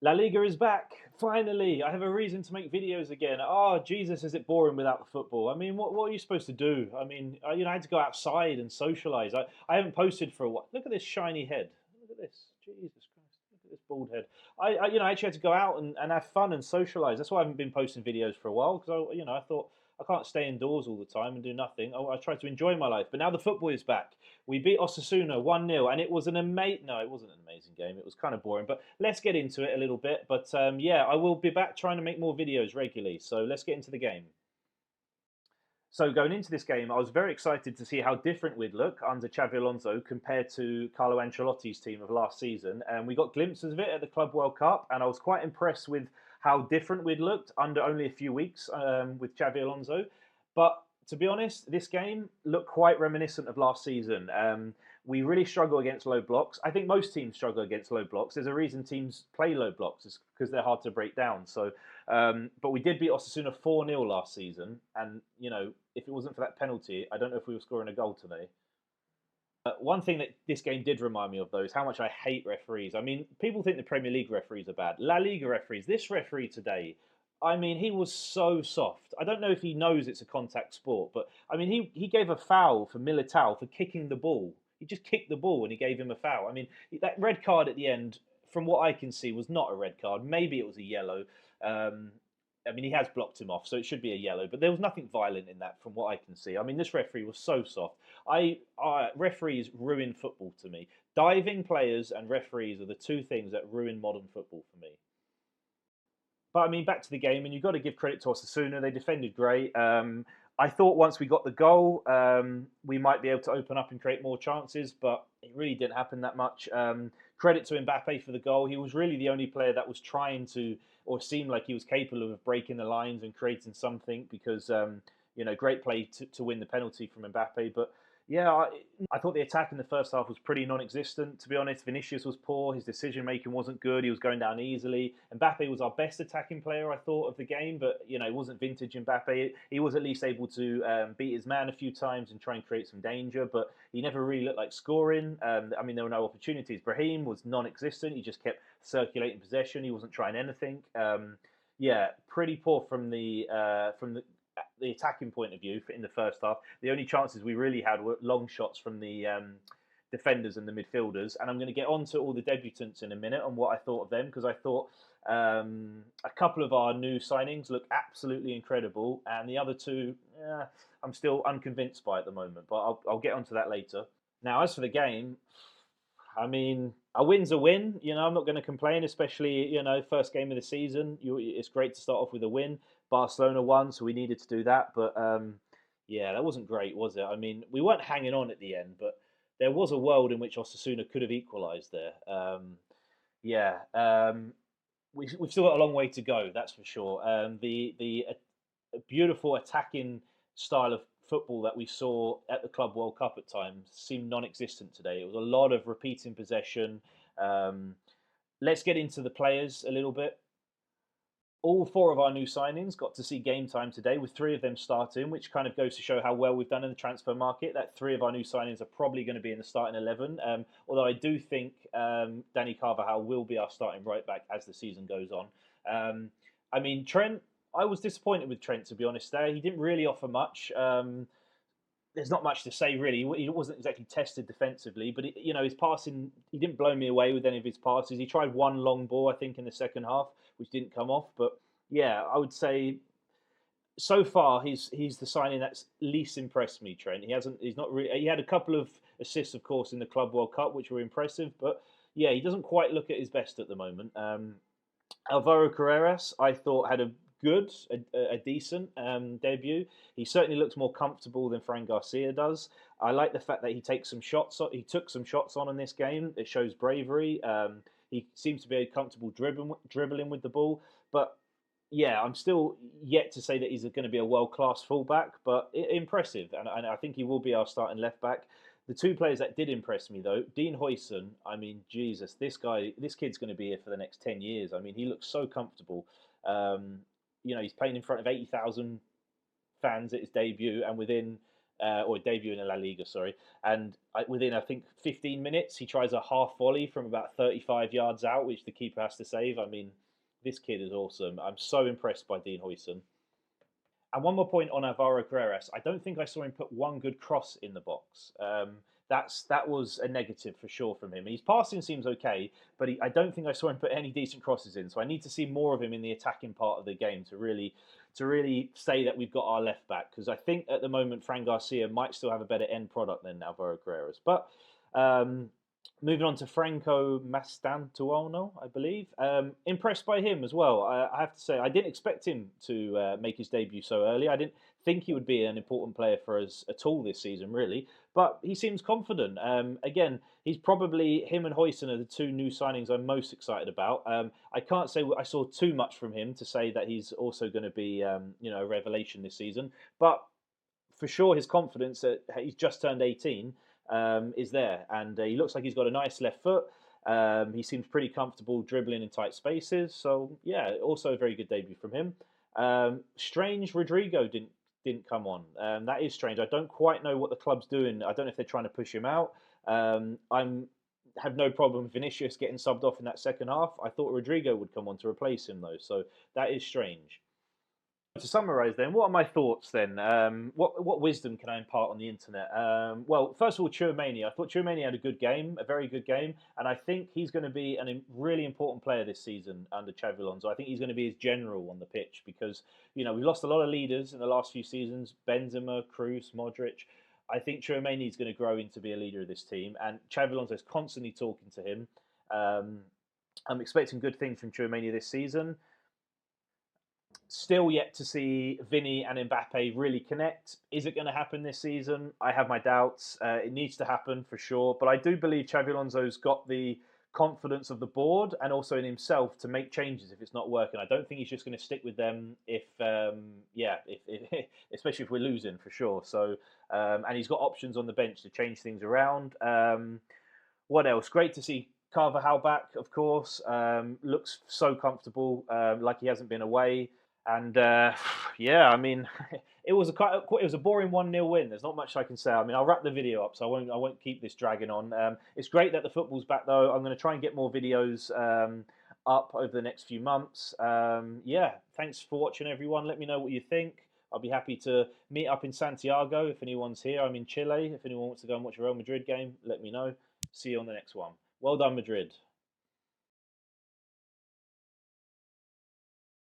La Liga is back. Finally, I have a reason to make videos again. Oh, Jesus, is it boring without the football? I mean, what are you supposed to do? I mean, I had to go outside and socialise. I haven't posted for a while. Look at this shiny head. Look at this. Jesus Christ. Look at this bald head. I actually had to go out and have fun and socialise. That's why I haven't been posting videos for a while because I thought I can't stay indoors all the time and do nothing. I tried to enjoy my life. But now the football is back. We beat Osasuna 1-0, and it was an amazing. No, it wasn't an amazing game. It was kind of boring. But let's get into it a little bit. But yeah, I will be back trying to make more videos regularly. So let's get into the game. So going into this game, I was very excited to see how different we'd look under Xabi Alonso compared to Carlo Ancelotti's team of last season. And we got glimpses of it at the Club World Cup, and I was quite impressed with how different we'd looked under only a few weeks with Xabi Alonso. But to be honest, this game looked quite reminiscent of last season. We really struggle against low blocks. I think most teams struggle against low blocks. There's a reason teams play low blocks, is because they're hard to break down. So, but we did beat Osasuna 4-0 last season, and if it wasn't for that penalty, I don't know if we were scoring a goal today. One thing that this game did remind me of, though, is how much I hate referees. I mean, people think the Premier League referees are bad. La Liga referees, this referee today, I mean, he was so soft. I don't know if he knows it's a contact sport, but I mean, he gave a foul for Militao for kicking the ball. He just kicked the ball and he gave him a foul. I mean, that red card at the end, from what I can see, was not a red card. Maybe it was a yellow. Um, I mean, he has blocked him off, so it should be a yellow. But there was nothing violent in that, from what I can see. I mean, this referee was so soft. Referees ruin football to me. Diving players and referees are the two things that ruin modern football for me. But I mean, back to the game, and you've got to give credit to Osasuna. They defended great. I thought once we got the goal, we might be able to open up and create more chances, but it really didn't happen that much. Credit to Mbappe for the goal. He was really the only player that was trying to, or seemed like he was capable of breaking the lines and creating something because, great play to win the penalty from Mbappe. But yeah, I thought the attack in the first half was pretty non-existent. To be honest, Vinicius was poor. His decision-making wasn't good. He was going down easily. Mbappe was our best attacking player, I thought, of the game. But, it wasn't vintage Mbappe. He was at least able to beat his man a few times and try and create some danger. But he never really looked like scoring. I mean, there were no opportunities. Brahim was non-existent. He just kept circulating possession. He wasn't trying anything. Yeah, pretty poor from the attacking point of view in the first half. The only chances we really had were long shots from the defenders and the midfielders. And I'm going to get on to all the debutants in a minute and what I thought of them, because I thought a couple of our new signings look absolutely incredible, and the other two, I'm still unconvinced by at the moment. But I'll get onto that later. Now, as for the game, I mean, a win's a win. I'm not going to complain, especially, first game of the season. It's great to start off with a win. Barcelona won, so we needed to do that. But yeah, that wasn't great, was it? I mean, we weren't hanging on at the end, but there was a world in which Osasuna could have equalised there. Yeah, we've still got a long way to go, that's for sure. The beautiful attacking style of football that we saw at the Club World Cup at times seemed non-existent today. It was a lot of repeating possession. Let's get into the players a little bit. All four of our new signings got to see game time today, with three of them starting, which kind of goes to show how well we've done in the transfer market. That three of our new signings are probably going to be in the starting 11. Although I do think Danny Carvajal will be our starting right back as the season goes on. I mean, Trent, I was disappointed with Trent, to be honest. There, he didn't really offer much. There's not much to say, really. He wasn't exactly tested defensively, but his passing, he didn't blow me away with any of his passes. He tried one long ball, I think, in the second half, which didn't come off. But yeah, I would say so far he's the signing that's least impressed me. Trent. He's not really. He had a couple of assists, of course, in the Club World Cup, which were impressive. But yeah, he doesn't quite look at his best at the moment. Alvaro Carreras, I thought, had a decent debut. He certainly looks more comfortable than Fran Garcia does. I like the fact that he takes some shots. He took some shots on in this game. It shows bravery. He seems to be comfortable dribbling with the ball. But yeah, I'm still yet to say that he's going to be a world-class fullback, but impressive. And I think he will be our starting left back. The two players that did impress me, though, Dean Huijsen, I mean, Jesus, this kid's going to be here for the next 10 years. I mean, he looks so comfortable. He's playing in front of 80,000 fans at his debut, and within or debut in La Liga, sorry. And within, I think, 15 minutes, he tries a half volley from about 35 yards out, which the keeper has to save. I mean, this kid is awesome. I'm so impressed by Dean Huijsen. And one more point on Alvaro Carreras. I don't think I saw him put one good cross in the box. That was a negative for sure from him. His passing seems okay, but I don't think I saw him put any decent crosses in. So I need to see more of him in the attacking part of the game to really say that we've got our left back, because I think at the moment Fran Garcia might still have a better end product than Alvaro Carreras. But moving on to Franco Mastantuono, I believe. Impressed by him as well. I have to say, I didn't expect him to make his debut so early. I didn't think he would be an important player for us at all this season, really. But he seems confident. Again, he's probably, him and Huijsen are the two new signings I'm most excited about. I can't say I saw too much from him to say that he's also going to be a revelation this season. But for sure, his confidence that he's just turned 18 is there, and he looks like he's got a nice left foot. He seems pretty comfortable dribbling in tight spaces. So yeah, also a very good debut from him. Strange, Rodrigo didn't come on. That is strange. I don't quite know what the club's doing. I don't know if they're trying to push him out. I'm have no problem with Vinicius getting subbed off in that second half. I thought Rodrigo would come on to replace him though, so that is strange. To summarise, then, what are my thoughts? Then, what wisdom can I impart on the internet? Well, first of all, Tchouaméni. I thought Tchouaméni had a good game, a very good game, and I think he's going to be a really important player this season under Xabi Alonso. I think he's going to be his general on the pitch because we've lost a lot of leaders in the last few seasons: Benzema, Kroos, Modric. I think Tchouaméni is going to grow into be a leader of this team, and Xabi Alonso is constantly talking to him. I'm expecting good things from Tchouaméni this season. Still yet to see Vinny and Mbappe really connect. Is it going to happen this season? I have my doubts. It needs to happen for sure. But I do believe Xabi Alonso's got the confidence of the board and also in himself to make changes if it's not working. I don't think he's just going to stick with them if especially if we're losing for sure. So, and he's got options on the bench to change things around. What else? Great to see Carvajal back, of course. Looks so comfortable, like he hasn't been away. And yeah, I mean, it was a boring 1-0 win. There's not much I can say. I mean, I'll wrap the video up, so I won't keep this dragging on. It's great that the football's back, though. I'm going to try and get more videos up over the next few months. Yeah, thanks for watching, everyone. Let me know what you think. I'll be happy to meet up in Santiago if anyone's here. I'm in Chile. If anyone wants to go and watch a Real Madrid game, let me know. See you on the next one. Well done, Madrid.